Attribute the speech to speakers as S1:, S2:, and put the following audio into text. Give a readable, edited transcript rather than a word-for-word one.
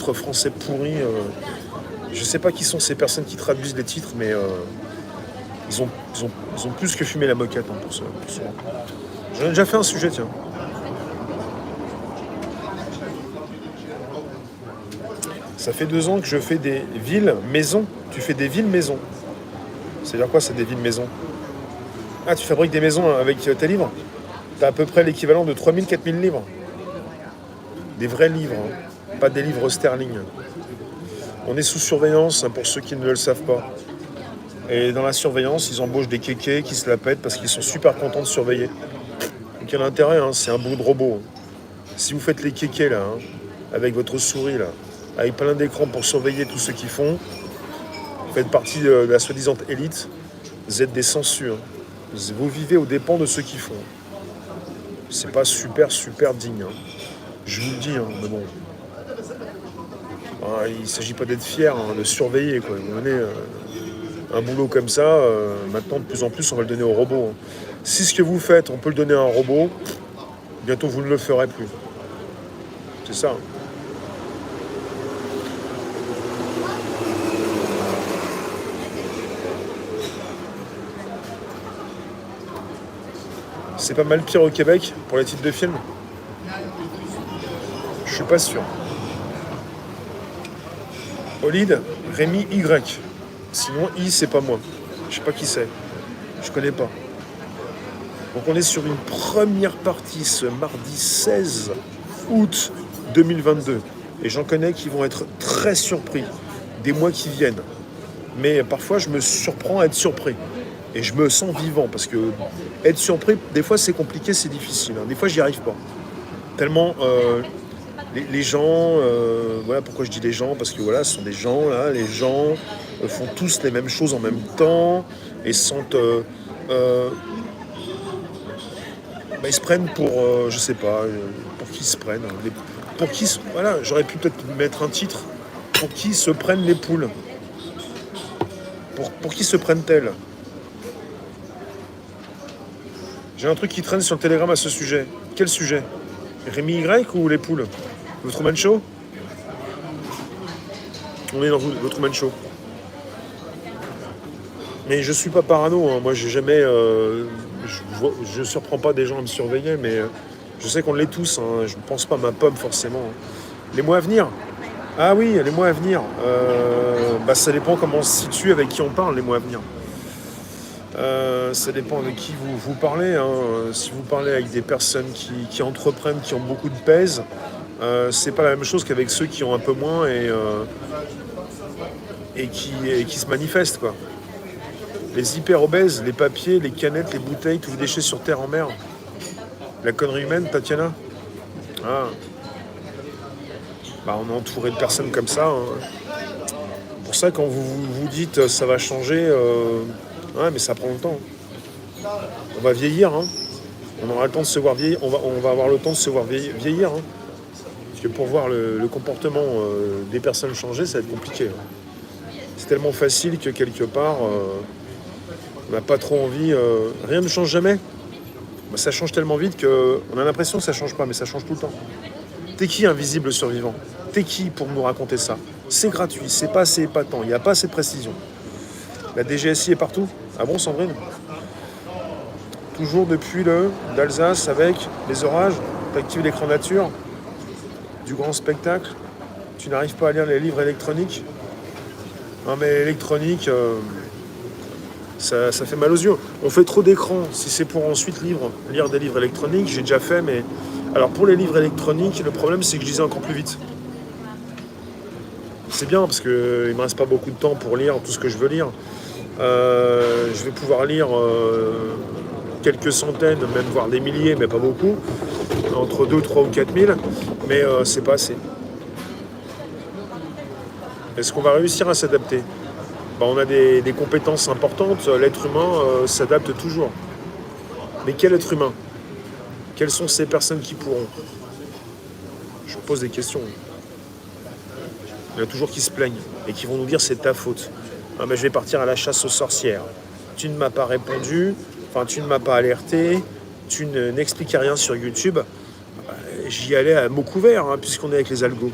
S1: français pourri. Je sais pas qui sont ces personnes qui traduisent les titres, mais ils ont plus que fumé la moquette pour ce. J'en ai déjà fait un sujet, tiens. Ça fait 2 ans que je fais des villes-maisons. Tu fais des villes-maisons. C'est-à-dire quoi, c'est des villes-maisons? Ah, tu fabriques des maisons avec tes livres? T'as à peu près l'équivalent de 3000-4000 livres. Des vrais livres, hein. Pas des livres sterling. On est sous surveillance, pour ceux qui ne le savent pas. Et dans la surveillance, ils embauchent des kékés qui se la pètent parce qu'ils sont super contents de surveiller. Donc il y a l'intérêt, c'est un bout de robot. Si vous faites les kékés là, avec votre souris là, avec plein d'écrans pour surveiller tout ce qu'ils font, vous faites partie de la soi-disant élite, vous êtes des sensus. Vous vivez aux dépens de ceux qui font. C'est pas super digne. Je vous le dis, mais bon. Il ne s'agit pas d'être fier, de surveiller, quoi. Vous menez un boulot comme ça, maintenant de plus en plus on va le donner aux robots. Si ce que vous faites, on peut le donner à un robot, bientôt vous ne le ferez plus. C'est ça. C'est pas mal pire au Québec pour les titres de films? Je suis pas sûr. Olide, Rémi Y. Sinon, I, c'est pas moi. Je sais pas qui c'est. Je connais pas. Donc on est sur une première partie ce mardi 16 août 2022. Et j'en connais qui vont être très surpris des mois qui viennent. Mais parfois, je me surprends à être surpris. Et je me sens vivant parce que être surpris, des fois, c'est compliqué, c'est difficile. Des fois, j'y arrive pas. Tellement les gens, voilà pourquoi je dis les gens, parce que voilà, ce sont des gens, là, les gens font tous les mêmes choses en même temps et sentent... ils se prennent pour, je sais pas, pour qui ils se prennent. Pour qui, voilà, j'aurais pu peut-être mettre un titre, pour qui se prennent les poules. Pour qui se prennent-elles? J'ai un truc qui traîne sur le Telegram à ce sujet. Quel sujet? Rémi Y ou les poules? Le Truman Show? On est dans le Truman Show. Mais je suis pas parano, moi j'ai jamais... je surprends pas des gens à me surveiller, mais je sais qu'on l'est tous, je ne pense pas à ma pomme forcément. Les mois à venir? Ah oui, les mois à venir. Ça dépend comment on se situe, avec qui on parle, les mois à venir. Ça dépend de qui vous parlez. Si vous parlez avec des personnes qui entreprennent, qui ont beaucoup de pèse, c'est pas la même chose qu'avec ceux qui ont un peu moins et qui se manifestent, quoi. Les hyper obèses, les papiers, les canettes, les bouteilles, tous les déchets sur terre en mer. La connerie humaine, Tatiana? On est entouré de personnes comme ça. Pour ça, quand vous dites ça va changer, mais ça prend le temps. On va vieillir, on aura le temps de se voir vieillir. On va avoir le temps de se voir vieillir. Parce que pour voir le comportement des personnes changer, ça va être compliqué. C'est tellement facile que quelque part, on n'a pas trop envie. Rien ne change jamais. Ça change tellement vite qu'on a l'impression que ça change pas, mais ça change tout le temps. T'es qui, invisible survivant? T'es qui pour nous raconter ça? C'est gratuit, c'est pas assez épatant, il n'y a pas assez de précision. La DGSI est partout? Ah bon, Sandrine? Toujours depuis d'Alsace avec les orages, t'actives l'écran nature, du grand spectacle, tu n'arrives pas à lire les livres électroniques? Non mais électronique, ça fait mal aux yeux. On fait trop d'écrans. Si c'est pour ensuite lire des livres électroniques, j'ai déjà fait, mais... Alors pour les livres électroniques, le problème c'est que je lisais encore plus vite. C'est bien parce qu'il ne me reste pas beaucoup de temps pour lire tout ce que je veux lire. Je vais pouvoir lire quelques centaines, même voire des milliers, mais pas beaucoup. Entre 2, 3 ou 4 000, mais c'est pas assez. Est-ce qu'on va réussir à s'adapter? On a des compétences importantes. L'être humain s'adapte toujours. Mais quel être humain? Quelles sont ces personnes qui pourront? Je me pose des questions. Il y en a toujours qui se plaignent et qui vont nous dire c'est ta faute. Mais je vais partir à la chasse aux sorcières. Tu ne m'as pas répondu, tu ne m'as pas alerté, tu n'expliquais rien sur YouTube. J'y allais à mots couverts, puisqu'on est avec les algos.